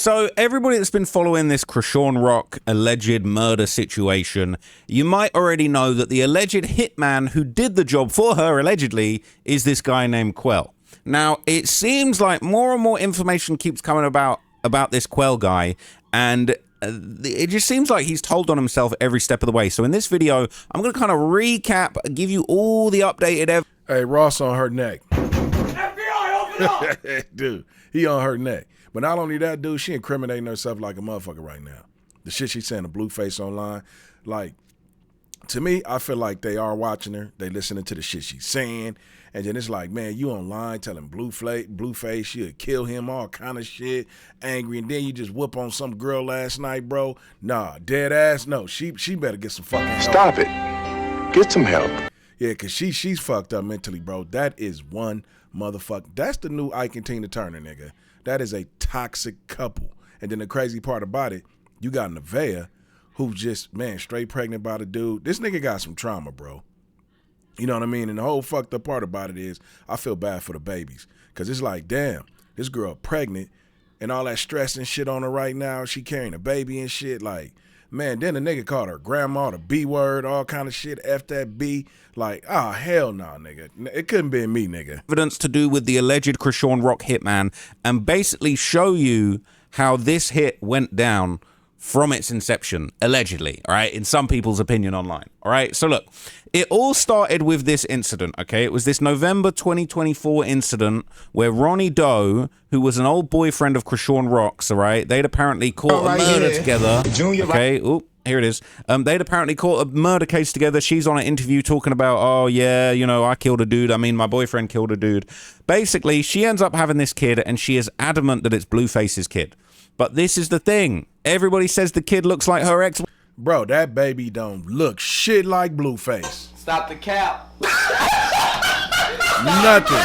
So everybody that's been following this Chrisean Rock alleged murder situation, you might already know that the alleged hitman who did the job for her, allegedly, is this guy named Quell. Now, it seems like more and more information keeps coming about this Quell guy, and it just seems like he's told on himself every step of the way. So in this video, I'm going to kind of recap, give you all the updated evidence. Hey, Ross on her neck. FBI, open up! Dude, he on her neck. But not only that, dude, she incriminating herself like a motherfucker right now. The shit she's saying to Blueface online, like, to me, I feel like they are watching her. They listening to the shit she's saying. And then it's like, man, you online telling Blueface she'll kill him, all kind of shit, angry. And then you just whoop on some girl last night, bro. Nah, dead ass, no. She better get some fucking help. Stop it. Get some help. Yeah, because she's fucked up mentally, bro. That is one motherfucker. That's the new Ike and Tina Turner, nigga. That is a toxic couple. And then the crazy part about it, you got Nevaeh, who's just, man, straight pregnant by the dude. This nigga got some trauma, bro. You know what I mean? And the whole fucked up part about it is I feel bad for the babies. Because it's like, damn, this girl pregnant and all that stress and shit on her right now. She carrying a baby and shit. Like, man, then the nigga called her grandma, the B word, all kind of shit, F that B. Like, oh, hell no, nigga. It couldn't be me, nigga. Evidence to do with the alleged Chrisean Rock hitman and basically show you how this hit went down from its inception, allegedly, all right, in some people's opinion online, all right? So look, it all started with this incident, okay? It was this November 2024 incident where Ronny Doe, who was an old boyfriend of Chrisean Rock's, all right, they'd apparently caught a murder together, okay? Oop, here it is. They'd apparently caught a murder case together. She's on an interview talking about, oh, yeah, you know, I killed a dude. I mean, my boyfriend killed a dude. Basically, she ends up having this kid, and she is adamant that it's Blueface's kid. But this is the thing. Everybody says the kid looks like her ex. Bro, that baby don't look shit like Blueface. Stop the cap. Nothing.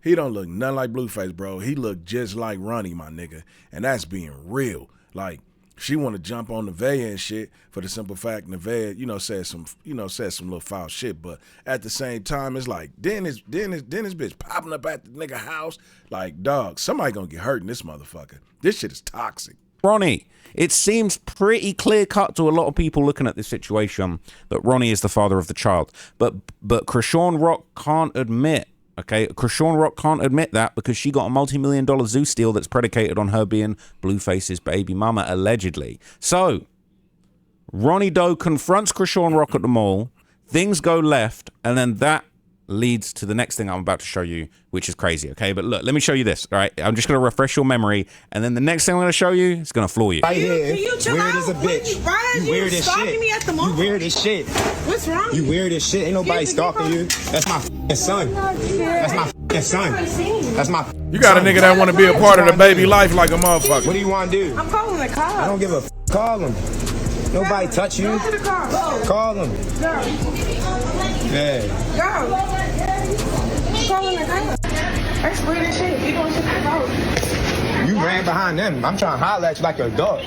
He don't look nothing like Blueface, bro. He look just like Ronny, my nigga. And that's being real. Like, she want to jump on Nevaeh and shit for the simple fact Nevaeh, said some little foul shit. But at the same time, it's like, then this bitch popping up at the nigga house. Like, dog, somebody gonna get hurt in this motherfucker. This shit is toxic. Ronny, it seems pretty clear cut to a lot of people looking at this situation that Ronny is the father of the child. But Chrisean Rock can't admit. Okay, Chrisean Rock can't admit that because she got a multi-million-dollar Zeus deal that's predicated on her being Blueface's baby mama, allegedly. So, Ronny Doe confronts Chrisean Rock at the mall, things go left, and then that leads to the next thing I'm about to show you, which is crazy, okay? But look, let me show you this, all right? I'm just going to refresh your memory, and then the next thing I'm going to show you is going to floor you. Right here, you weird as a bitch. You weird as shit. Me at the mall. You weird as shit. What's wrong? You weird as shit. Ain't nobody stalking you. That's my f***ing son. That's my f***ing son. That's my You got a nigga that want to be a part of the baby life like a motherfucker. What do you want to do? I'm calling the cops. I don't give a f***. Call him. Nobody touch you. Go to the car. Call him. Go. Yeah. Go. I'm calling the cops. That's weird as shit. You doing shit to the cops. You ran behind them. I'm trying to holler at you like a dog.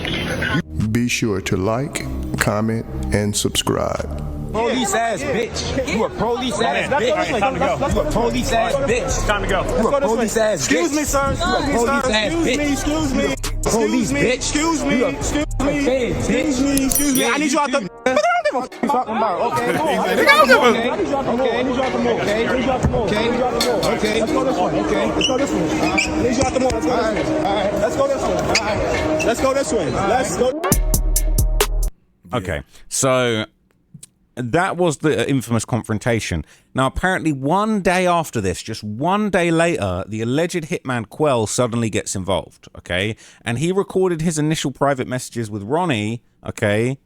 Be sure to like, comment, and subscribe. Police ass bitch. You a police ass bitch. You a police ass bitch. Time to go. You a police ass bitch. Excuse me, sir. You a police ass bitch. Excuse me. Police bitch. Excuse me. You a Excuse fan, bitch. Excuse me. Yeah, I need you out the. But I don't give a f*** you talking about. Okay, They don't give a- okay. I need you out the mall. Okay, I need you out the mall. Okay, I need you out the mall. Okay, I need you out the mall. Okay, let's go this way. Okay, let's go this way. I need you out the mall. Let's go this way. All right, let's go this way. All right, let's go this way. Let's go. Okay, so that was the infamous confrontation. Now, apparently one day after this, just one day later, the alleged hitman Quell suddenly gets involved, okay? And he recorded his initial private messages with Ronny, okay?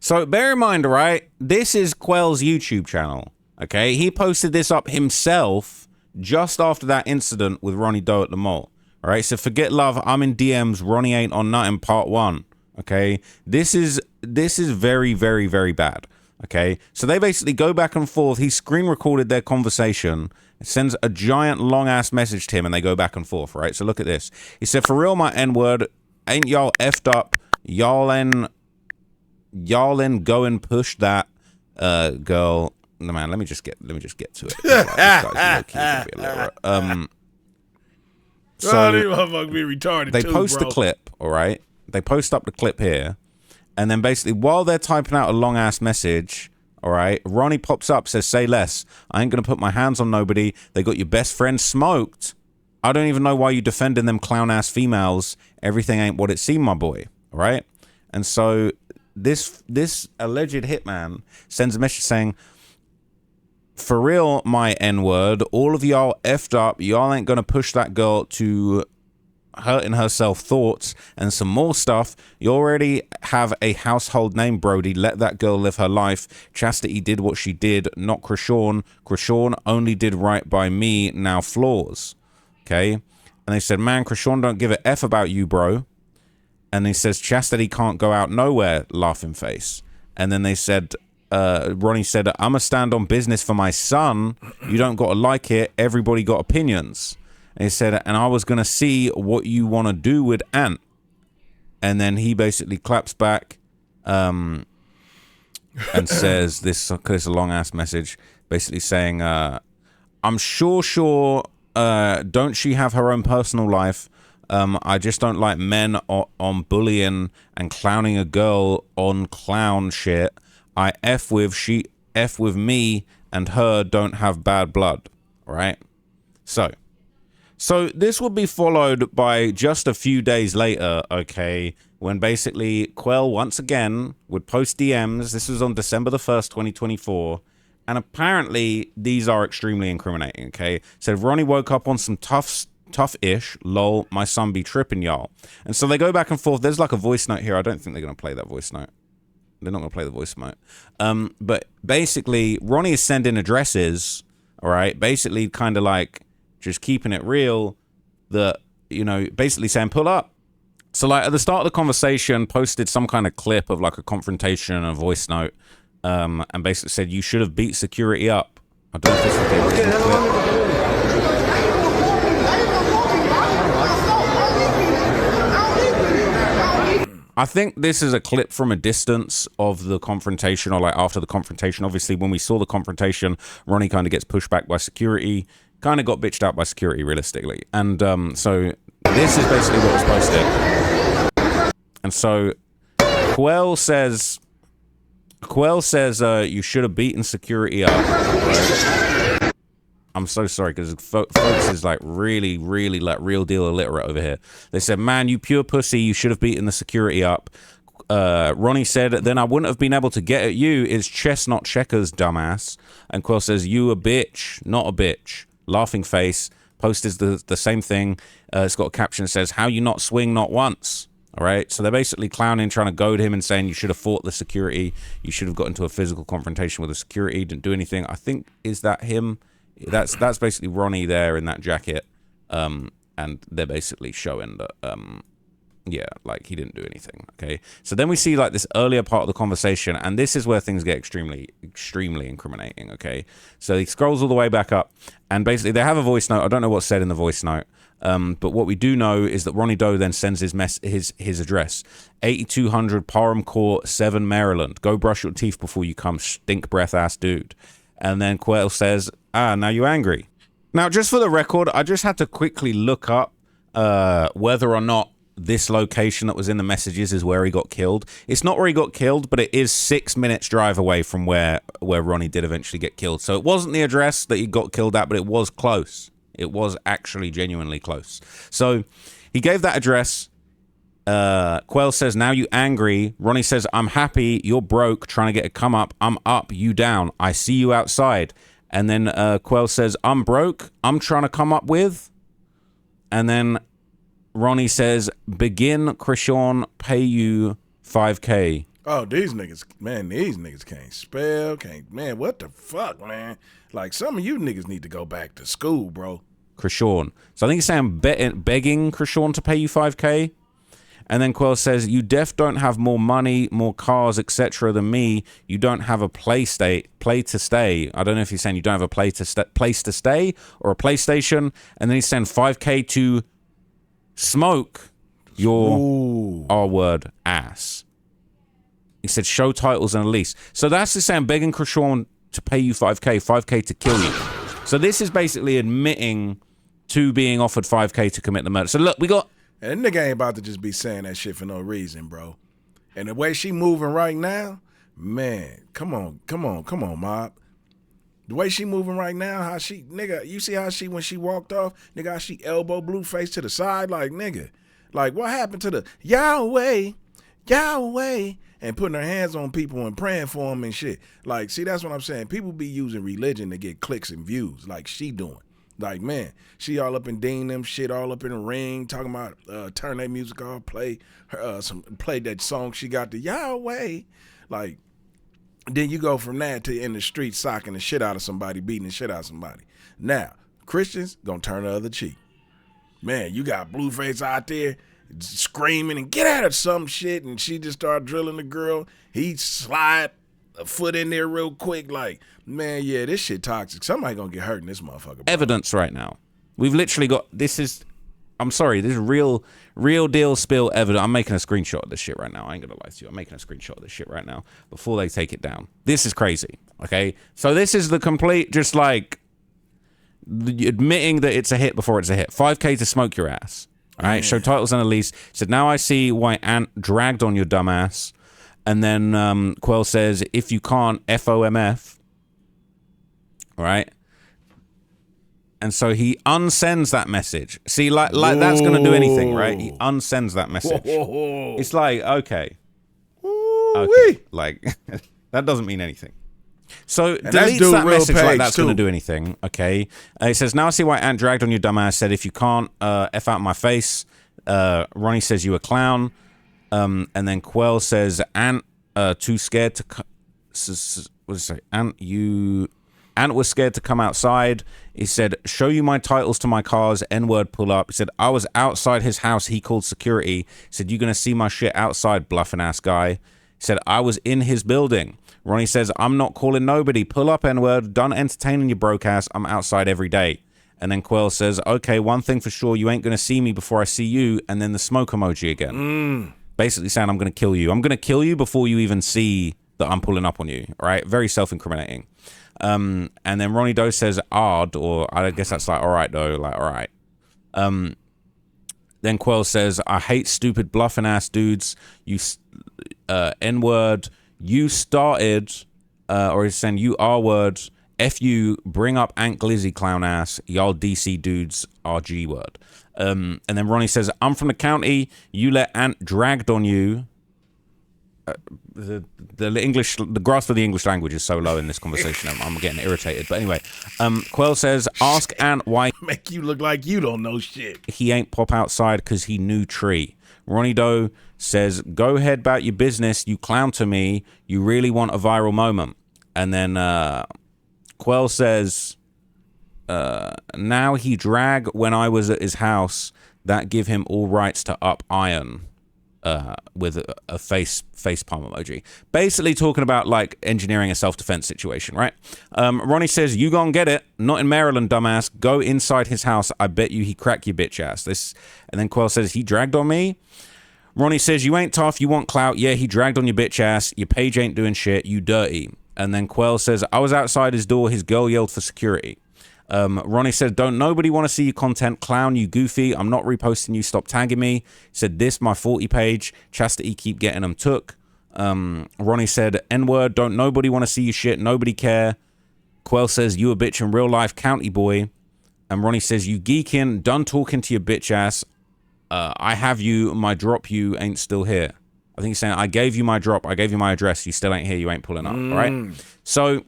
So bear in mind, right, this is Quell's YouTube channel, okay? He posted this up himself just after that incident with Ronny Doe at the mall, all right? So forget love, I'm in DMs, Ronny ain't on nothing, part 1, okay? This is very, very, very bad. Okay, so they basically go back and forth. He screen recorded their conversation, sends a giant long ass message to him, and they go back and forth, right? So look at this. He said, "For real, my N-word, ain't y'all effed up? Y'all in go and push that girl." No man, let me just get to it. So these motherfuckers be retarded they too, post bro. the clip, all right? They post up the clip here. And then basically, while they're typing out a long-ass message, all right, Ronny pops up, says, say less. I ain't going to put my hands on nobody. They got your best friend smoked. I don't even know why you defending them clown-ass females. Everything ain't what it seemed, my boy, all right? And so this alleged hitman sends a message saying, for real, my N-word, all of y'all effed up. Y'all ain't going to push that girl to hurting herself thoughts and some more stuff. You already have a household name, Brody. Let that girl live her life. Chastity did what she did, not Chrisean. Chrisean only did right by me, now flaws. Okay? And they said, man, Chrisean don't give a F about you, bro. And he says, Chastity can't go out nowhere, laughing face. And then they said, Ronny said, I'ma stand on business for my son. You don't gotta like it. Everybody got opinions. And he said, and I was going to see what you want to do with Ant. And then he basically claps back and says this is a long-ass message, basically saying, I'm sure, don't she have her own personal life? I just don't like men on bullying and clowning a girl on clown shit. I F with me, and her don't have bad blood. All right? So this would be followed by just a few days later, okay, when basically Quell once again would post DMs. This was on December the 1st, 2024. And apparently these are extremely incriminating, okay? Said, Ronny woke up on some tough-ish, lol, my son be tripping, y'all. And so they go back and forth. There's like a voice note here. I don't think they're going to play that voice note. They're not going to play the voice note. But basically, Ronny is sending addresses, all right? Basically kind of like just keeping it real, that, you know, basically saying, pull up. So, like, at the start of the conversation, posted some kind of clip of, like, a confrontation and a voice note, and basically said, you should have beat security up. I don't know if this is the original clip. I think this is a clip from a distance of the confrontation, or, like, after the confrontation. Obviously, when we saw the confrontation, Ronny kind of gets pushed back by security, kind of got bitched out by security, realistically. And so this is basically what was posted. And so Quell says you should have beaten security up. Right? I'm so sorry, because folks is like really like real deal illiterate over here. They said, man, you pure pussy, you should have beaten the security up. Ronny said, then I wouldn't have been able to get at you. It's chess, not checkers, dumbass. And Quell says, you a bitch, not a bitch. Laughing face. Post is the same thing. It's got a caption that says, how you not swing not once. All right, so they're basically clowning, trying to goad him and saying you should have fought the security, you should have got into a physical confrontation with the security, didn't do anything. I think, is that him? That's basically Ronny there in that jacket, and they're basically showing that yeah, like, he didn't do anything. Okay, so then we see like this earlier part of the conversation, and this is where things get extremely incriminating. Okay, so he scrolls all the way back up, and basically they have a voice note. I don't know what's said in the voice note, but what we do know is that Ronny Doe then sends his address, 8200 Parham Court, 7 Maryland. Go brush your teeth before you come, stink breath ass dude. And then Quell says, now you angry. Now, just for the record, I just had to quickly look up whether or not this location that was in the messages is where he got killed. It's not where he got killed, but it is 6 minutes drive away from where Ronny did eventually get killed. So it wasn't the address that he got killed at, but it was close. It was actually genuinely close. So he gave that address. Quell says, now you angry. Ronny says, I'm happy. You're broke, trying to get a come up. I'm up, you down. I see you outside. And then Quell says, I'm broke. I'm trying to come up with. And then Ronny says, begin, Chrisean, pay you 5K. Oh, these niggas can't spell, man, what the fuck, man? Like, some of you niggas need to go back to school, bro. Chrisean. So I think he's saying begging Chrisean to pay you 5K. And then Quell says, you def don't have more money, more cars, etc. than me. You don't have a place to stay. I don't know if he's saying you don't have a place to stay or a PlayStation. And then he's saying 5K to smoke your R-word ass. He said, show titles and a lease. So that's just saying begging Chrisean to pay you 5K to kill you. So this is basically admitting to being offered 5K to commit the murder. So look, we got... And nigga ain't about to just be saying that shit for no reason, bro. And the way she moving right now, man, come on, Mob. The way she moving right now, how she, nigga, you see how she, when she walked off, nigga, how she elbow Blueface to the side, like, nigga. Like, what happened to the Yahweh, and putting her hands on people and praying for them and shit. Like, see, that's what I'm saying. People be using religion to get clicks and views, like she doing. Like, man, she all up in Dean them shit, all up in the ring, talking about turn that music off, play that song she got, the Yahweh. Like, then you go from that to in the street socking the shit out of somebody, beating the shit out of somebody. Now, Christians gonna turn the other cheek. Man, you got Blueface out there screaming and get at her some shit, and she just started drilling the girl. He slide a foot in there real quick, like, man, yeah, this shit toxic. Somebody gonna get hurt in this motherfucker, bro. Evidence right now. We've literally got, this is real deal spill evidence. I'm making a screenshot of this shit right now. I ain't gonna lie to you. I'm making a screenshot of this shit right now before they take it down. This is crazy, okay? So this is the complete, just like, admitting that it's a hit before it's a hit. 5K to smoke your ass. All right, show titles and Elise. Said, now I see why Ant dragged on your dumbass. And then Quell says, if you can't, FOMF. All right. And so he unsends that message. See, like that's going to do anything, right? He unsends that message. It's like, okay. Okay. Like, that doesn't mean anything. So deletes that message like that's going to do anything, okay? It says, now I see why Ant dragged on your dumbass. Said, if you can't, F out my face. Ronny says, you a clown. And then Quell says, Ant, too scared to... what does it say? Ant was scared to come outside. He said, show you my titles to my cars, N-word pull up. He said, I was outside his house. He called security. He said, you going to see my shit outside, bluffing ass guy. He said, I was in his building. Ronny says, I'm not calling nobody. Pull up, N-word. Done entertaining your broke ass. I'm outside every day. And then Quell says, okay, one thing for sure. You ain't going to see me before I see you. And then the smoke emoji again. Basically saying, I'm going to kill you. I'm going to kill you before you even see that I'm pulling up on you. All right? Very self-incriminating. And then Ronny Doe says, odd, or I guess that's like, all right, though. Like, all right. Then Quell says, I hate stupid bluffing ass dudes. You, N-word. You started, or he's saying you R-word, F you, bring up Ant Glizzy clown ass, y'all DC dudes are G-word. And then Ronny says, I'm from the county, you let Ant dragged on you. The English, the grasp of the English language is so low in this conversation, I'm getting irritated. But anyway, Quell says, ask Ant why... Make you look like you don't know shit. He ain't pop outside because he knew tree. Ronny Doe says, go ahead about your business, you clown to me, you really want a viral moment. And then Quell says, now he drag when I was at his house, that give him all rights to up iron, with a face palm emoji. Basically talking about like engineering a self-defense situation, right? Ronny says, you gon' get it, not in Maryland, dumbass, go inside his house, I bet you he crack your bitch ass. And then Quell says, he dragged on me. Ronny says, you ain't tough, you want clout. Yeah, he dragged on your bitch ass. Your page ain't doing shit, you dirty. And then Quell says, I was outside his door, his girl yelled for security. Ronny says, don't nobody want to see your content, clown, you goofy. I'm not reposting you, stop tagging me. He said, this, my 40 page, chastity keep getting them took. Ronny said, N-word, don't nobody want to see your shit, nobody care. Quell says, you a bitch in real life, county boy. And Ronny says, you geeking, done talking to your bitch ass. I have you, my drop you ain't still here. I think he's saying, I gave you my drop, I gave you my address, you still ain't here, you ain't pulling up, all right? So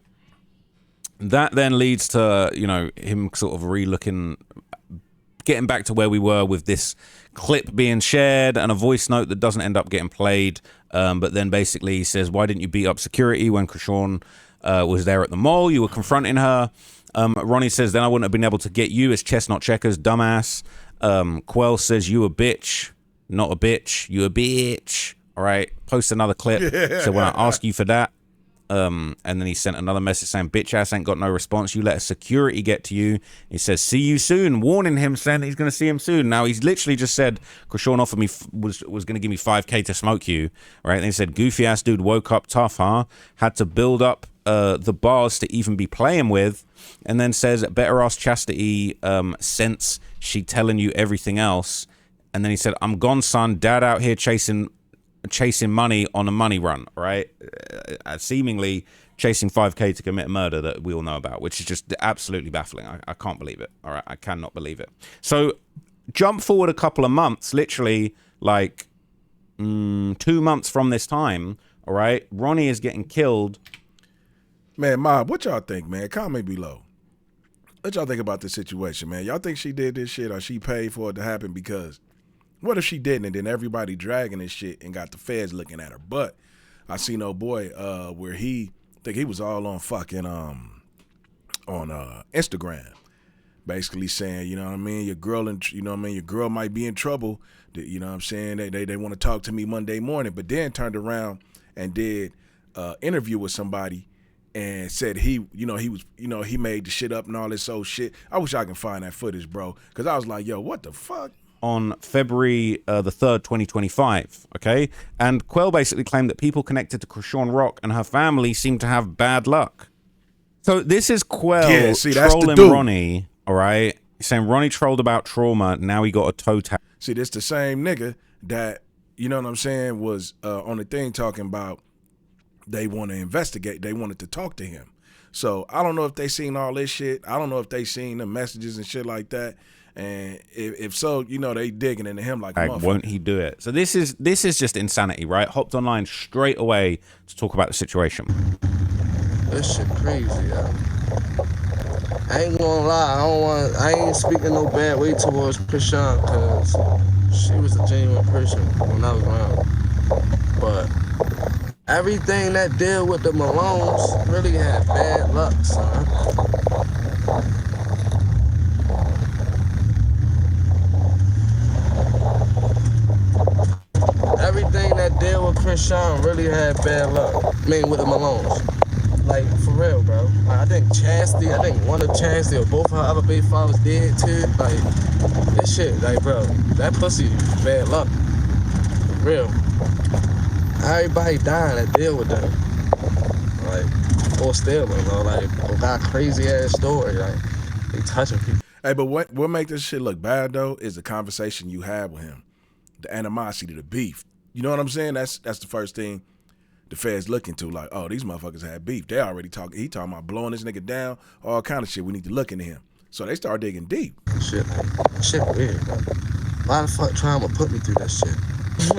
that then leads to, you know, him sort of re-looking, getting back to where we were with this clip being shared and a voice note that doesn't end up getting played. But then basically he says, why didn't you beat up security when Chrisean was there at the mall? You were confronting her. Ronny says, then I wouldn't have been able to get you. It's chestnut checkers, dumbass. Quell says, you a bitch, not a bitch. You a bitch. All right. Post another clip. So when I ask you for that, and then he sent another message saying, bitch ass ain't got no response. You let a security get to you. He says, see you soon, warning him, saying he's going to see him soon. Now he's literally just said, Chrisean offered me, was going to give me 5K to smoke you. Right. And he said, goofy ass dude woke up tough, huh? Had to build up the bars to even be playing with, and then says, better ask Chastity since she telling you everything else. And then he said, I'm gone, son. Dad out here chasing money on a money run, right? Seemingly chasing 5K to commit a murder that we all know about, which is just absolutely baffling. I can't believe it. All right, I cannot believe it. So jump forward a couple of months, literally like 2 months from this time, all right? Ronny is getting killed. Man, Mob, what y'all think, man? Comment below. What y'all think about this situation, man? Y'all think she did this shit or she paid for it to happen? Because what if she didn't and then everybody dragging this shit and got the feds looking at her? But I seen old boy where I think he was all on fucking on Instagram, basically saying, you know what I mean, your girl your girl might be in trouble. You know what I'm saying? They want to talk to me Monday morning, but then turned around and did interview with somebody and said he made the shit up and all this old shit. I wish I can find that footage, bro, because I was like, yo, what the fuck? On February the 3rd, 2025, okay? And Quell basically claimed that people connected to Chrisean Rock and her family seem to have bad luck. So this is Quell trolling Ronny, all right? He's saying Ronny trolled about trauma, now he got a toe tap. See, this the same nigga that, you know what I'm saying, was on the thing talking about they want to investigate. They wanted to talk to him. So I don't know if they seen all this shit. I don't know if they seen the messages and shit like that. And if so, you know, they digging into him like a motherfucker. Won't he do it? So this is just insanity, right? Hopped online straight away to talk about the situation. This shit crazy, yo. I ain't gonna lie, I ain't speaking no bad way towards Chrisean, because she was a genuine person when I was around. But everything that deal with the Malones really had bad luck, son. Everything that deal with Chrisean really had bad luck. I mean, with the Malones. Like, for real, bro. I think one of Chastity or both of her other baby fathers did too. Like, this shit, like, bro, that pussy bad luck. For real. Everybody dying that deal with them. Like, or stealing, or like, got crazy ass story. Like, they touching people. Hey, but what make this shit look bad though is the conversation you have with him, the animosity, the beef. You know what I'm saying? That's the first thing the feds look into. Like, oh, these motherfuckers had beef. They already talking. He talking about blowing this nigga down, all kind of shit. We need to look into him. So they start digging deep. Shit weird, bro. Why the fuck trying to put me through that shit?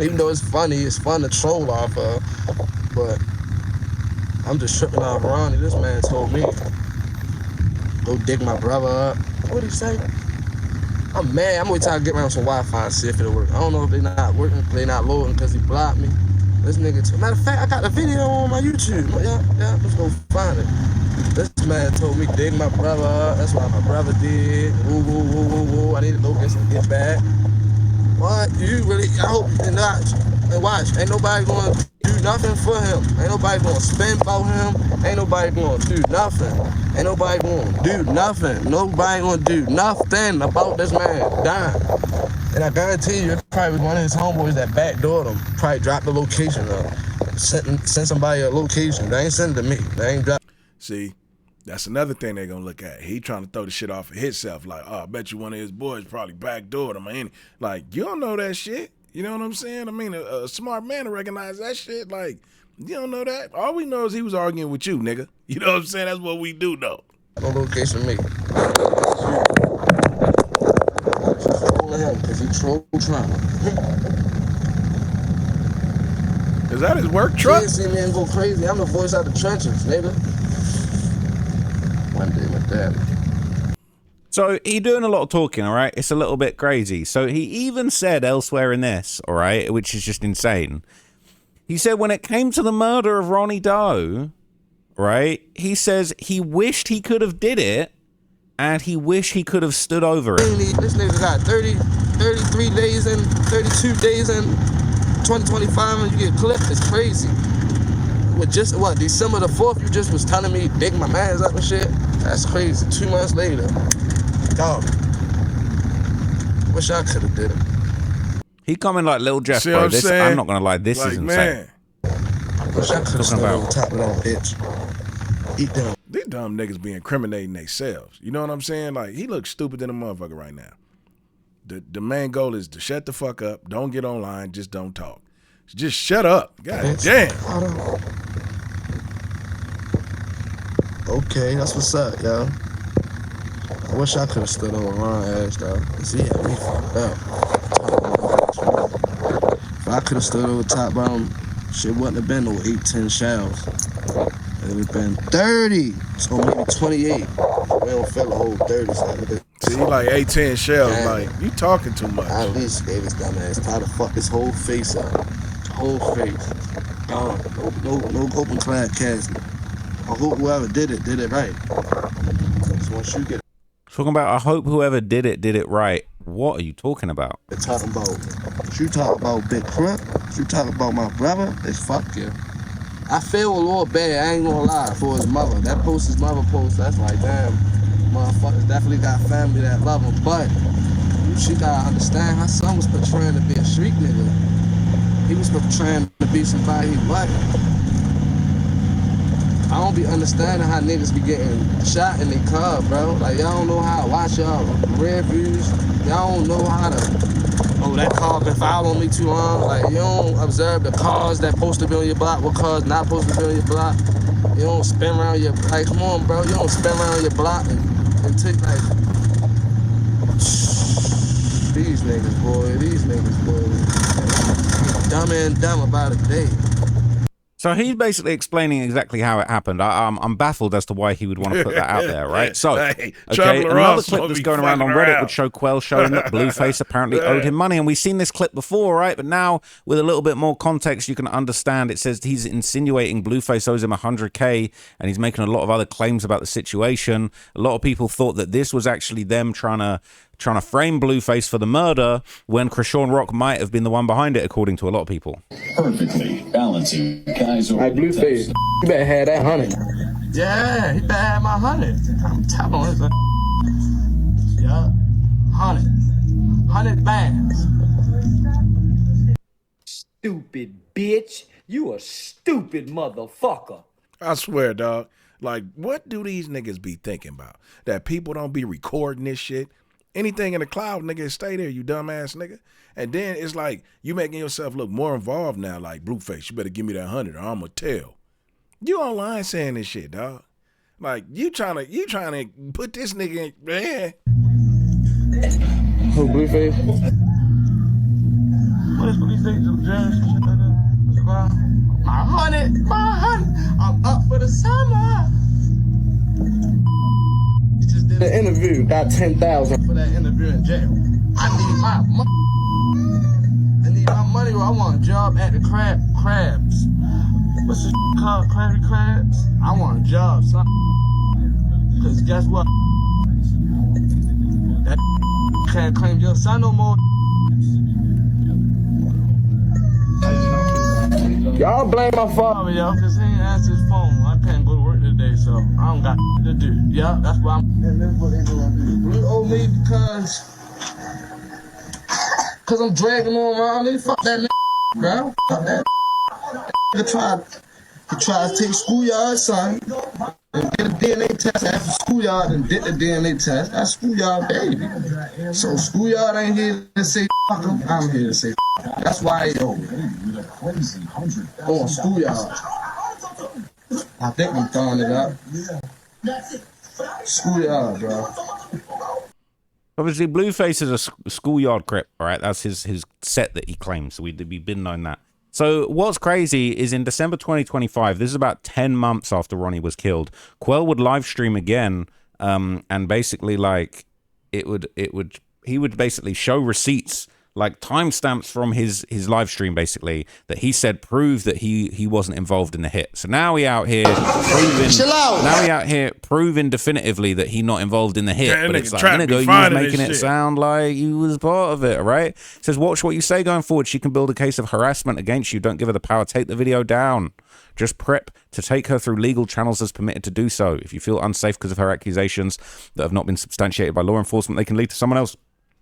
Even though it's funny, it's fun to troll off of, but I'm just tripping off Ronny. This man told me, go dig my brother up. What'd he say? I'm mad. I'm gonna try to get around some Wi-Fi and see if it'll work. I don't know if they not working, they not loading because he blocked me. This nigga too. Matter of fact, I got the video on my YouTube. Yeah, let's go find it. This man told me dig my brother up. That's what my brother did. Woo. I need to go get back. What? You really? I hope you not. And watch, ain't nobody gonna do nothing for him. Ain't nobody gonna spend about him. Ain't nobody gonna do nothing. Ain't nobody gonna do nothing. Nobody gonna do nothing about this man dying. And I guarantee you, it's probably one of his homeboys that backdoored him. Probably dropped the location up. Sent somebody a location. They ain't send it to me. They ain't dropped. See, that's another thing they're gonna look at. He trying to throw the shit off of himself. Like, oh, I bet you one of his boys probably backdoored him. Like, you don't know that shit. You know what I'm saying? I mean, a smart man to recognize that shit. Like, you don't know that. All we know is he was arguing with you, nigga. You know what I'm saying? That's what we do know. No location me. Trolling him because he trolled Trump. Is that his work truck? You see me and go crazy. I'm the voice out the trenches, nigga. One day with daddy. So he doing a lot of talking, all right? It's a little bit crazy. So he even said elsewhere in this, all right, which is just insane. He said when it came to the murder of Ronny Doe, right, he says he wished he could have did it and he wished he could have stood over it. This nigga got 33 days and 32 days and 2025 and you get clipped. It's crazy. With just, what, December the 4th, you just was telling me dig my mans up and shit? That's crazy. 2 months later. Dog. Wish I could have did it. He coming like Lil Jeff, see bro. I'm This, I'm not gonna lie, this like, is man. insane. Wish I could have stood over top of that bitch. Eat them. These dumb niggas be incriminating themselves. You know what I'm saying? Like, he looks stupid than a motherfucker right now. The main goal is to shut the fuck up. Don't get online. Just don't talk. Just shut up. God damn. Okay, that's what's up, yo. I wish I could have stood on Ron's ass, though. Cause he had me fucked up. If I could have stood over top of him, shit wouldn't have been no 8-10 shells. It would have been 30, so maybe 28. We don't feel a whole 30. So see, like 8-10 shells, man. Like, you talking too much. I at least gave his dumb ass time to fuck his whole face up. Whole face. No open clad casket. I hope whoever did it right. So once you get talking about, I hope whoever did it right. What are you talking about? They're talking about, you talk about Big Crip, you talk about my brother, they fuck you. I feel a little bad, I ain't gonna lie, for his mother. That post, his mother post, that's like, damn, motherfuckers definitely got family that love him, but she gotta understand her son was portraying to be a street nigga. He was portraying to be somebody he wasn't. I don't be understanding how niggas be getting shot in their car, bro. Like, y'all don't know how to watch y'all rear views. Y'all don't know how to, that car been following me too long. Like, you don't observe the cars that supposed to be on your block, what cars not supposed to be on your block. You don't spin around your, like, come on, bro. You don't spin around your block and take, like, these niggas, boy. Dumb and dumb about a day. So he's basically explaining exactly how it happened. I'm baffled as to why he would want to put that out there, right? So, okay, another clip that's going around on Reddit would show Quell showing that Blueface apparently owed him money. And we've seen this clip before, right? But now, with a little bit more context, you can understand. It says he's insinuating Blueface owes him $100K, and he's making a lot of other claims about the situation. A lot of people thought that this was actually them trying to frame Blueface for the murder, when Chrisean Rock might have been the one behind it, according to a lot of people. Perfectly balancing guys over. Like Blueface, you better have that 100. Yeah, he better have my 100. I'm telling him. Yeah, 100 bands. Stupid bitch. You a stupid motherfucker. I swear, dog. Like, what do these niggas be thinking about? That people don't be recording this shit? Anything in the cloud, nigga, stay there, you dumbass nigga. And then it's like you making yourself look more involved now. Like, Blueface, you better give me that 100 or I'm gonna tell. You online saying this shit, dog. Like, you trying to put this nigga in, man. Who, Blueface? What is police station, judge? My 100. I'm up for the summer. The interview got 10,000 for that interview in jail. I need my money. I need my money, or I want a job at the crabs. What's this called? Krabby Crabs? I want a job, son. Cause guess what? That can't claim your son no more. Y'all blame my father, yo, cause he ain't answered his phone. I can't go to work today, so I don't got to do. Yeah, that's why I'm. And that's what they gonna do. You owe me because I'm dragging on around. They fuck that nigga, bro. Fuck that. He tried to take schoolyard, son, and get a DNA test after schoolyard and did the DNA test. That's schoolyard, baby. So schoolyard ain't here to say fuck him. I'm here to say fuck him. That's why he owe me. On schoolyard. I think I'm throwing it up. Schoolyard, bro. Obviously, Blueface is a schoolyard crip, all right? That's his set that he claims. So we've been knowing that. So what's crazy is in December 2025, this is about 10 months after Ronny was killed, Quell would live stream again, and basically like he would basically show receipts, like timestamps from his live stream, basically, that he said prove that he wasn't involved in the hit. So now he out here proving definitively that he not involved in the hit. Yeah, but it's like a minute ago you was making it sound like he was part of it, right? It says, watch what you say going forward. She can build a case of harassment against you. Don't give her the power. Take the video down. Just prep to take her through legal channels as permitted to do so. If you feel unsafe because of her accusations that have not been substantiated by law enforcement, they can lead to someone else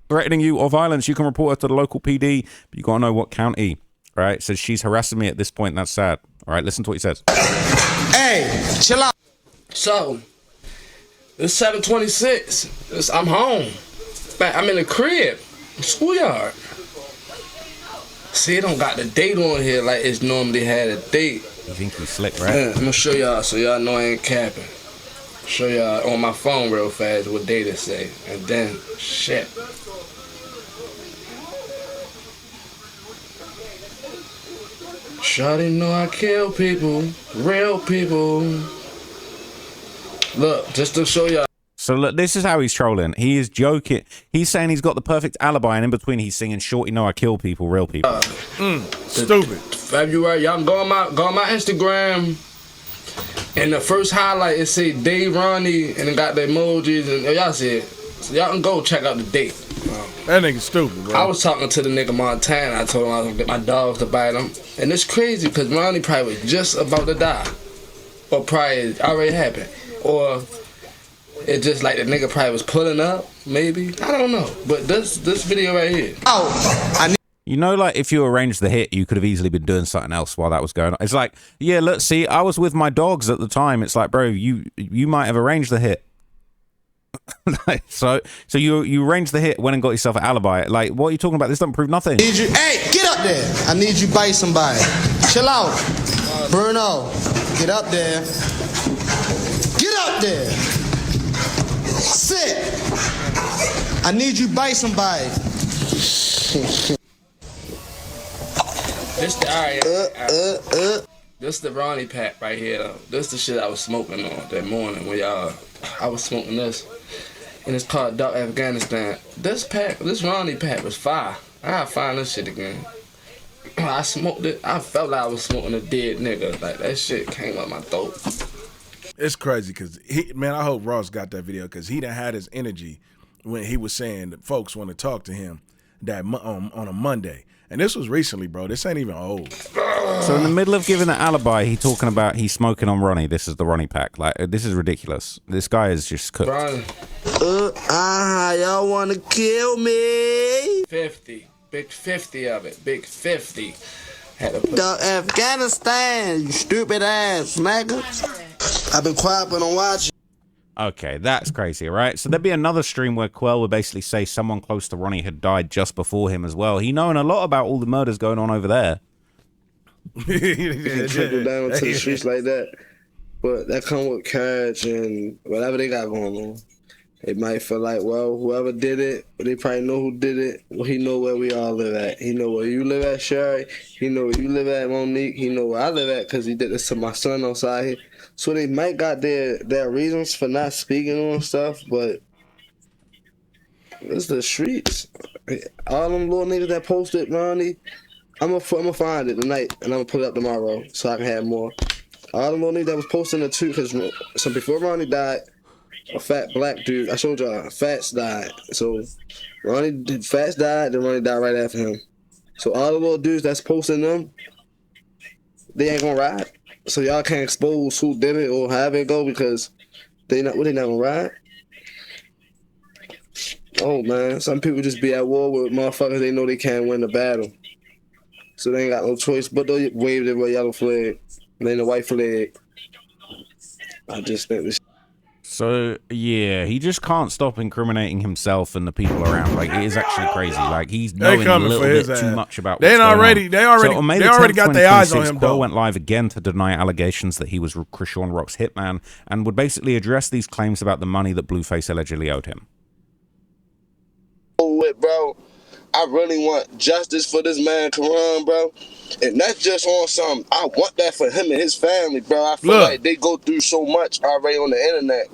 threatening you or violence. You can report her to the local PD, but you gotta know what county. All right, says she's harassing me at this point. That's sad. All right, listen to what he says. Hey, chill out. So, it's 7:26. I'm home. I'm in the crib, schoolyard. See, it don't got the date on here like it's normally had a date. You think he's slick, right? Yeah, I'm gonna show y'all so y'all know I ain't capping. Show y'all on my phone real fast what date it say. And then, shit. Shawty know I kill people, real people. Look, just to show y'all. So look, this is how he's trolling. He is joking. He's saying he's got the perfect alibi, and in between he's singing "Shorty know I kill people, real people." Stupid. February, y'all go on my Instagram. And the first highlight it say Dave Ronny and it got the emojis and y'all see it. So y'all can go check out the date. That nigga stupid, bro. I was talking to the nigga Montana. I told him I was gonna get my dogs to bite him. And it's crazy because Ronny probably was just about to die. Or probably it already happened. Or it just like the nigga probably was pulling up, maybe. I don't know. But this video right here. You know, like if you arranged the hit, you could have easily been doing something else while that was going on. It's like, yeah, let's see, I was with my dogs at the time. It's like, bro, you might have arranged the hit. so you arranged the hit, went and got yourself an alibi. Like, what are you talking about? This doesn't prove nothing. Hey, get up there. I need you bite somebody. Chill out. Bruno, get up there. Get up there. Sit. I need you bite somebody. This the This the Ronny pack right here though. This the shit I was smoking on that morning when I was smoking this. And it's called Dark Afghanistan. This Ronny pack was fire. I gotta find this shit again. I smoked it. I felt like I was smoking a dead nigga. Like that shit came up my throat. It's crazy because man, I hope Ross got that video because he done had his energy when he was saying that folks want to talk to him that on a Monday. And this was recently, bro. This ain't even old. So in the middle of giving the alibi, he talking about he's smoking on Ronny. This is the Ronny pack. Like, this is ridiculous. This guy is just cooked. Y'all want to kill me? 50. Big 50 of it. Big 50. Had to put Afghanistan, you stupid ass nigga. I've been quiet, but I'm watching. Okay, that's crazy, right? So there'd be another stream where Quell would basically say someone close to Ronny had died just before him as well. He knowing a lot about all the murders going on over there. It trickle down to the streets like that. But that come with courage and whatever they got going on. It might feel like, well, whoever did it, they probably know who did it. Well, he know where we all live at. He know where you live at, Sherry. He know where you live at, Monique. He know where I live at because he did this to my son outside here. So they might got their reasons for not speaking on stuff, but it's the streets. All them little niggas that posted Ronny, I'm gonna find it tonight and I'm gonna put it up tomorrow so I can have more. All them little niggas that was posting it too, because so before Ronny died, a fat black dude, I showed y'all, Fats died. So Fats died, then Ronny died right after him. So all the little dudes that's posting them, they ain't gonna ride. So y'all can't expose who did it or have it go because they not gonna ride. Oh man, some people just be at war with motherfuckers they know they can't win the battle. So they ain't got no choice but to wave their yellow flag and then the white flag. I just think this. So, yeah, he just can't stop incriminating himself and the people around. Like, it is actually crazy. Like, he's knowing a little bit too much about what's going on. They already got their eyes on him, Quell went live again to deny allegations that he was Chrisean Rock's hitman and would basically address these claims about the money that Blueface allegedly owed him. Bro, I really want justice for this man, Karan, bro. And that's just on something. I want that for him and his family, bro. I feel like they go through so much already on the internet.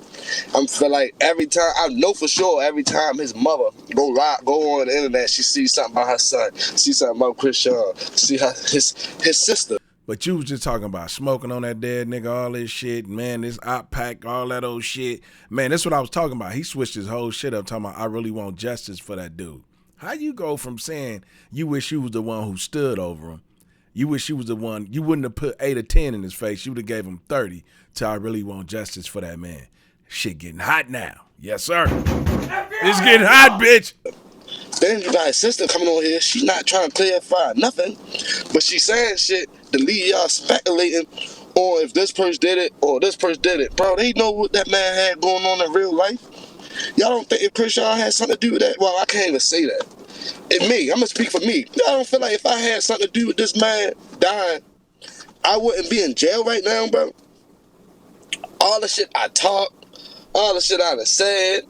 I feel like every time, I know for sure, every time his mother go on the internet, she sees something about her son, see something about Chrisean, see his sister. But you was just talking about smoking on that dead nigga, all this shit, man, this op pack, all that old shit. Man, that's what I was talking about. He switched his whole shit up, talking about, I really want justice for that dude. How you go from saying you wish you was the one who stood over him, you wish you was the one, you wouldn't have put 8 or 10 in his face, you would have gave him 30, to I really want justice for that man. Shit getting hot now. Yes, sir. It's getting hot, bitch. Then you got his sister coming on here. She's not trying to clarify nothing, but she's saying shit to leave y'all speculating or if this person did it, or this person did it. Bro, they know what that man had going on in real life. Y'all don't think if Chrisean had something to do with that? Well, I can't even say that. And me, I'm going to speak for me. I don't feel like if I had something to do with this man dying, I wouldn't be in jail right now, bro. All the shit I talked, all the shit I done said,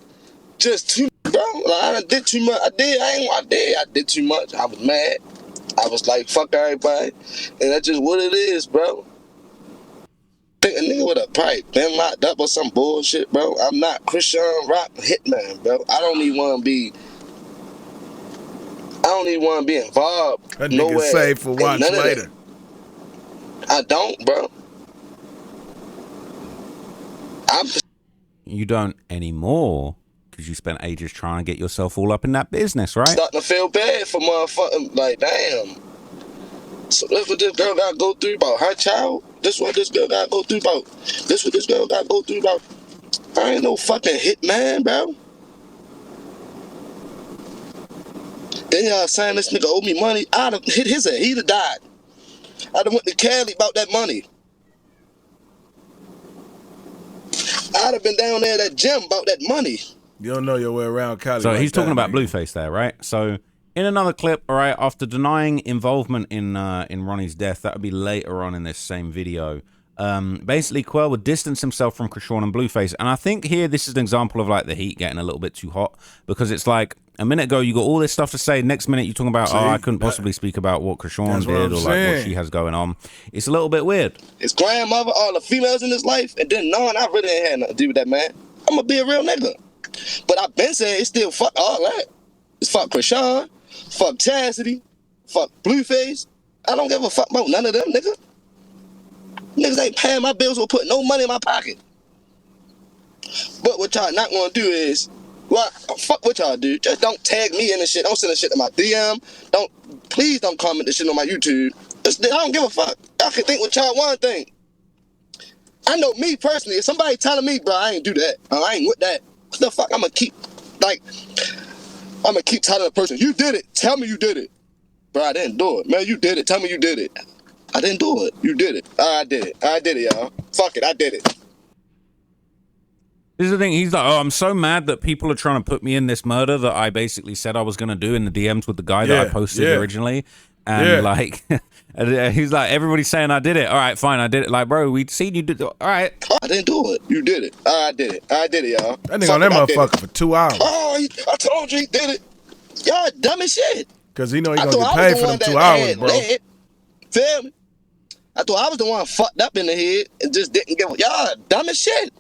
just too much, bro. Like, I done did too much. I did too much. I was mad. I was like, fuck everybody. And that's just what it is, bro. I think a nigga would have probably been locked up or some bullshit, bro. I'm not Chrisean Hitman, bro. I don't even want to be involved. That nigga saved for watch later. I don't, bro. You don't anymore because you spent ages trying to get yourself all up in that business, right? Starting to feel bad for motherfucking, like, damn. So that's what this girl got to go through about her child. This what this girl got to go through about. This what this girl got to go through about. I ain't no fucking hitman, bro. Then y'all saying this nigga owe me money. I'd have hit his head. He'd have died. I'd have went to Cali about that money. I'd have been down there at that gym about that money. You don't know your way around Cali. So like he's talking that, about nigga. Blueface there, right? So in another clip, all right, after denying involvement in Ronnie's death, that would be later on in this same video. Basically, Quell would distance himself from Chrisean and Blueface, and I think here this is an example of like the heat getting a little bit too hot, because it's like a minute ago you got all this stuff to say, next minute you're talking about, See, oh, I couldn't possibly speak about what Chrisean did or like saying. what she has going on. It's a little bit weird. His grandmother, all the females in his life, and then knowing I really ain't had nothing to do with that man. I'm gonna be a real nigga. But I've been saying it's still fuck all that. It's fuck Chrisean, fuck Chastity, fuck Blueface. I don't give a fuck about none of them, nigga. Niggas ain't paying my bills or putting no money in my pocket. But what y'all not gonna do is, well, fuck what y'all do. Just don't tag me in the shit. Don't send the shit to my DM. Please don't comment the shit on my YouTube. I don't give a fuck. Y'all can think what y'all want to think. I know me personally, if somebody telling me, bro, I ain't do that, or I ain't with that, what the fuck, I'm gonna keep telling the person, you did it, tell me you did it. Bro, I didn't do it. Man, you did it, tell me you did it. I didn't do it, you did it. I did it, y'all. Fuck it, I did it. This is the thing, he's like, oh, I'm so mad that people are trying to put me in this murder that I basically said I was going to do in the DMs with the guy that I posted originally. And like, he's like, everybody's saying I did it. All right, fine, I did it. Like, bro, we'd seen you did it. All right. I didn't do it. You did it. I did it, y'all. That nigga on that motherfucker for 2 hours. Oh, I told you he did it. Y'all dumb as shit. Because he know he gonna get paid for them 2 hours, bro. Feel me? I thought I was the one fucked up in the head and just didn't give y'all dumb as shit.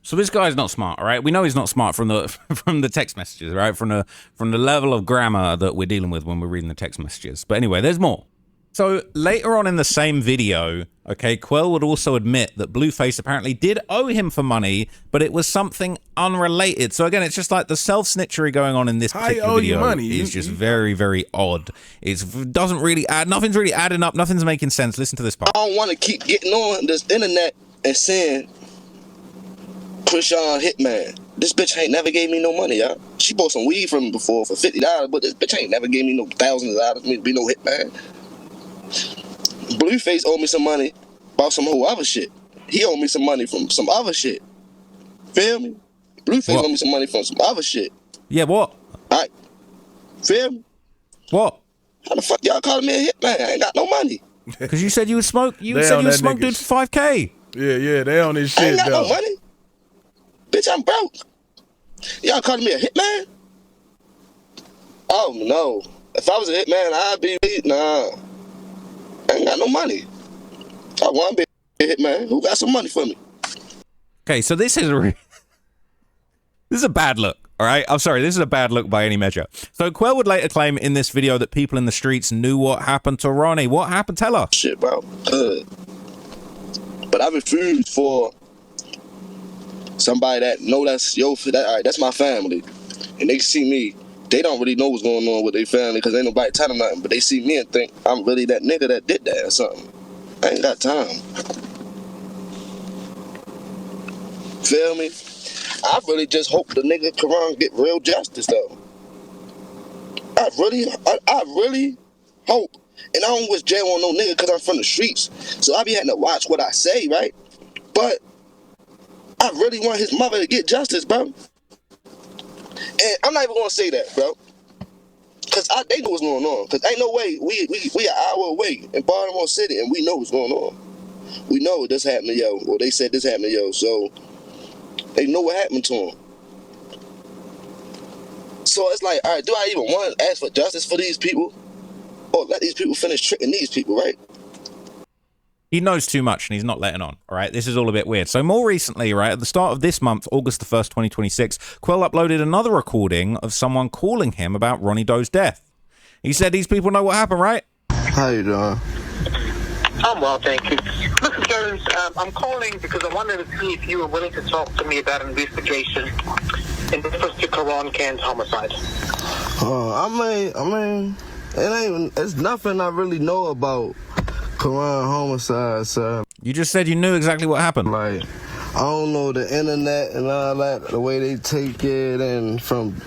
So this guy's not smart, all right? We know he's not smart from the text messages, right? From the level of grammar that we're dealing with when we're reading the text messages. But anyway, there's more. So later on in the same video, okay, Quell would also admit that Blueface apparently did owe him for money, but it was something unrelated. So again, it's just like the self-snitchery going on in this particular video money? is just very, very odd. It doesn't really add, nothing's really adding up, nothing's making sense. Listen to this part. I don't want to keep getting on this internet and saying Chrisean Hitman. This bitch ain't never gave me no money, y'all. She bought some weed from me before for $50, but this bitch ain't never gave me no thousands of dollars for me to be no hitman. Blueface owed me some money about some whole other shit. He owed me some money from some other shit. Feel me? Blueface owed me some money from some other shit. Yeah, what? Alright. Feel me? What? How the fuck y'all calling me a hitman? I ain't got no money. Because you said you would smoke. You said you would smoke dude for 5K. Yeah, they on this shit, I ain't got though. no money. Bitch, I'm broke. Y'all calling me a hitman? Oh, no. If I was a hitman, I'd be, nah. I ain't got no money. I want to be a hitman. Who got some money for me? Okay, so this is a bad look. All right, I'm sorry, this is a bad look by any measure. So Quell would later claim in this video that people in the streets knew what happened to Ronnie. What happened? Tell us. Shit, bro. But I refuse for somebody that know that's all right, that's my family, and they see me. They don't really know what's going on with their family because ain't nobody telling them nothing. But they see me and think I'm really that nigga that did that or something. I ain't got time. Feel me? I really just hope the nigga Chrisean get real justice though. I really hope And I don't wish jail on no nigga because I'm from the streets. So I be having to watch what I say, right? But I really want his mother to get justice, bro. And I'm not even gonna say that, bro. Cause they know what's going on. Cause ain't no way we an hour away in Baltimore City and we know what's going on. We know this happened to yo, or they said this happened to yo, so they know what happened to him. So it's like, all right, do I even want to ask for justice for these people? Or let these people finish tricking these people, right? He knows too much and he's not letting on, all right? This is all a bit weird. So more recently, right, at the start of this month, August the 1st, 2026, Quell uploaded another recording of someone calling him about Ronny Doe's death. He said these people know what happened, right? How you doing? I'm well, thank you. Listen, Jones, I'm calling because I wanted to see if you were willing to talk to me about an investigation in reference to Chrisean Hitman's homicide. I mean, it's nothing I really know about Chrisean homicide, sir. You just said you knew exactly what happened. Like, I don't know the internet and all that, the way they take it and from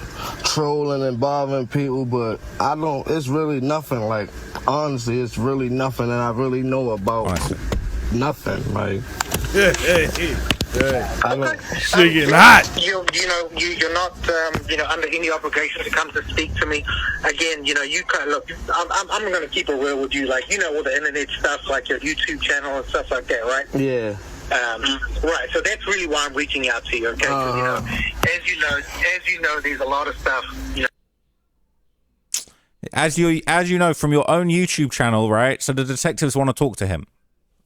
trolling and bothering people, but it's really nothing. Like, honestly, it's really nothing that I really know about. Nothing. Like, shit getting hot. You're not under any obligation to come to speak to me. Again, you can look. I'm going to keep it real with you. Like, all the internet stuff, like your YouTube channel and stuff like that, right? Yeah. Right. So that's really why I'm reaching out to you. Okay. As you know, there's a lot of stuff. As you know from your own YouTube channel, right? So the detectives want to talk to him.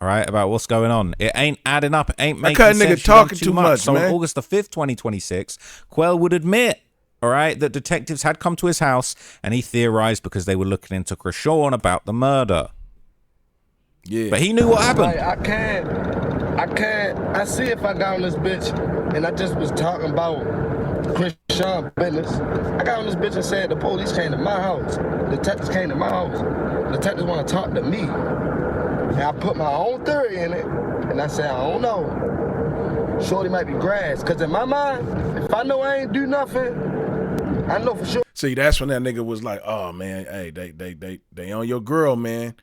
All right, about what's going on. It ain't adding up. It ain't making sense. Nigga talking too much, so man. on August the 5th, 2026, Quell would admit, all right, that detectives had come to his house and he theorized because they were looking into Chrisean about the murder. Yeah. But he knew what happened. Like, I see if I got on this bitch and I just was talking about Chrisean business. I got on this bitch and said the police came to my house. Detectives came to my house. Detectives want to talk to me. And I put my own theory in it, and I said, I don't know. Shorty might be grass, because in my mind, if I know I ain't do nothing, I know for sure. See, that's when that nigga was like, oh, man, hey, they on your girl, man.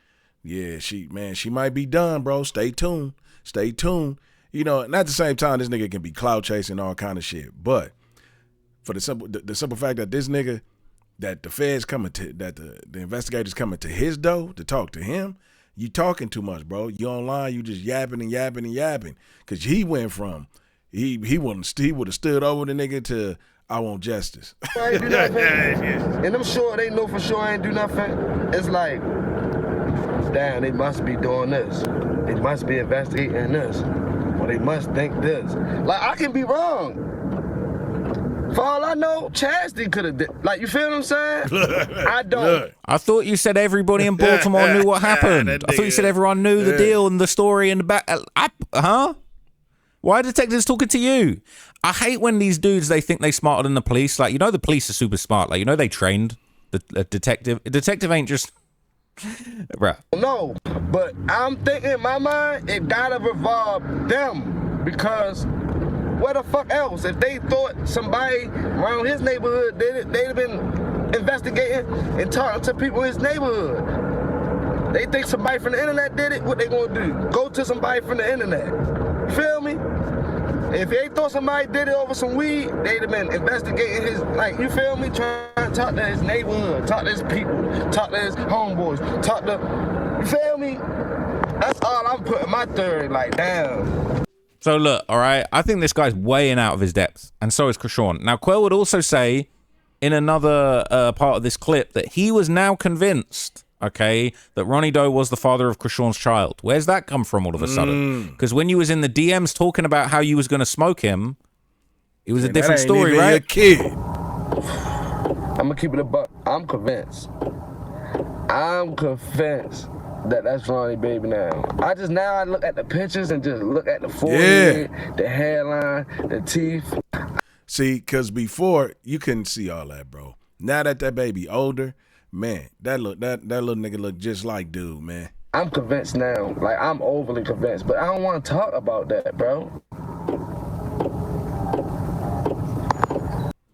Yeah, she might be done, bro. Stay tuned. And at the same time, this nigga can be clout chasing, all kind of shit. But for the simple fact that this nigga, that the feds coming to, that the investigators coming to his door to talk to him, you talking too much, bro. You online, you just yapping and yapping and yapping. Cause he went from he would have stood over the nigga to I want justice. I ain't do nothing. And I'm sure they know for sure I ain't do nothing. It's like, damn, they must be doing this. They must be investigating this. Or they must think this. Like, I can be wrong. For all I know, Chastity could have did. Like, you feel what I'm saying? I don't. I thought you said everybody in Baltimore knew what happened. I thought you said everyone knew the deal and the story in the back. Huh? Why are detectives talking to you? I hate when these dudes, they think they smarter than the police. Like, the police are super smart. Like, they trained the detective. A detective ain't just... Bruh. No, but I'm thinking in my mind, it gotta revolve them. Because... what the fuck else? If they thought somebody around his neighborhood they'd have been investigating and talking to people in his neighborhood. They think somebody from the internet did it, what they gonna do? Go to somebody from the internet. You feel me? If they thought somebody did it over some weed, they'd have been investigating his, like, you feel me? Trying to talk to his neighborhood, talk to his people, talk to his homeboys, you feel me? That's all I'm putting my theory, like, damn. So look, all right, I think this guy's weighing out of his depth, and so is Chrisean. Now, Quell would also say in another part of this clip that he was now convinced, okay, that Ronny Doe was the father of Chrisean's child. Where's that come from all of a sudden? Because when you was in the DMs talking about how you was going to smoke him, it was a different story, right? Your kid. I'm going to keep it a buck. I'm convinced that that's Ronny baby now. I look at the pictures and just look at the forehead, the hairline, the teeth. See, because before, you couldn't see all that, bro. Now that baby older, man, that little nigga look just like dude, man. I'm convinced now. Like, I'm overly convinced, but I don't want to talk about that, bro.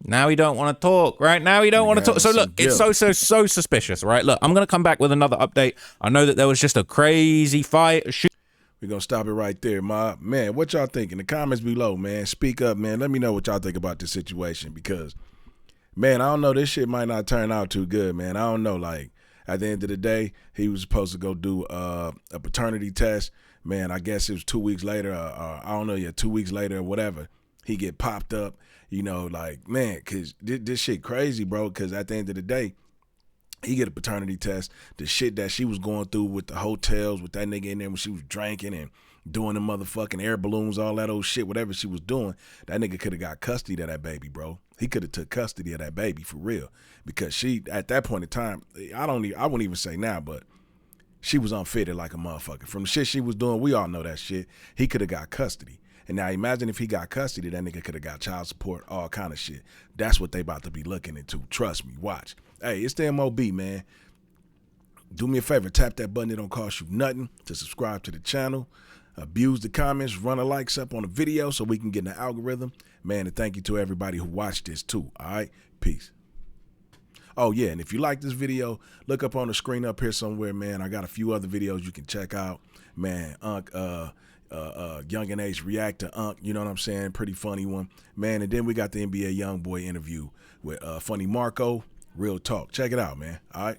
Now he don't want to talk, right? Now he don't want to talk. So look, it's guilt. so suspicious, right? Look, I'm going to come back with another update. I know that there was just a crazy fight. We're going to stop it right there, Ma. Man, what y'all think? In the comments below, man. Speak up, man. Let me know what y'all think about this situation because, man, I don't know. This shit might not turn out too good, man. I don't know. Like, at the end of the day, he was supposed to go do a paternity test. Man, I guess it was 2 weeks later. I don't know, 2 weeks later or whatever. He get popped up, you know, like, man, because this shit crazy, bro, because at the end of the day, he get a paternity test. The shit that she was going through with the hotels, with that nigga in there when she was drinking and doing the motherfucking air balloons, all that old shit, whatever she was doing, that nigga could have got custody of that baby, bro. He could have took custody of that baby for real because she, at that point in time, I wouldn't even say now, but she was unfitted like a motherfucker. From the shit she was doing, we all know that shit. He could have got custody. And now imagine if he got custody, that nigga could have got child support, all kind of shit. That's what they about to be looking into. Trust me, watch. Hey, it's the MOB, man. Do me a favor, tap that button. It don't cost you nothing to subscribe to the channel. Abuse the comments, run a likes up on the video so we can get in the algorithm. Man, and thank you to everybody who watched this too, all right? Peace. Oh, yeah, and if you like this video, look up on the screen up here somewhere, man. I got a few other videos you can check out. Man, Young and Age react to Unc, you know what I'm saying? Pretty funny one. Man, and then we got the NBA Youngboy interview with Funny Marco. Real talk. Check it out, man. All right?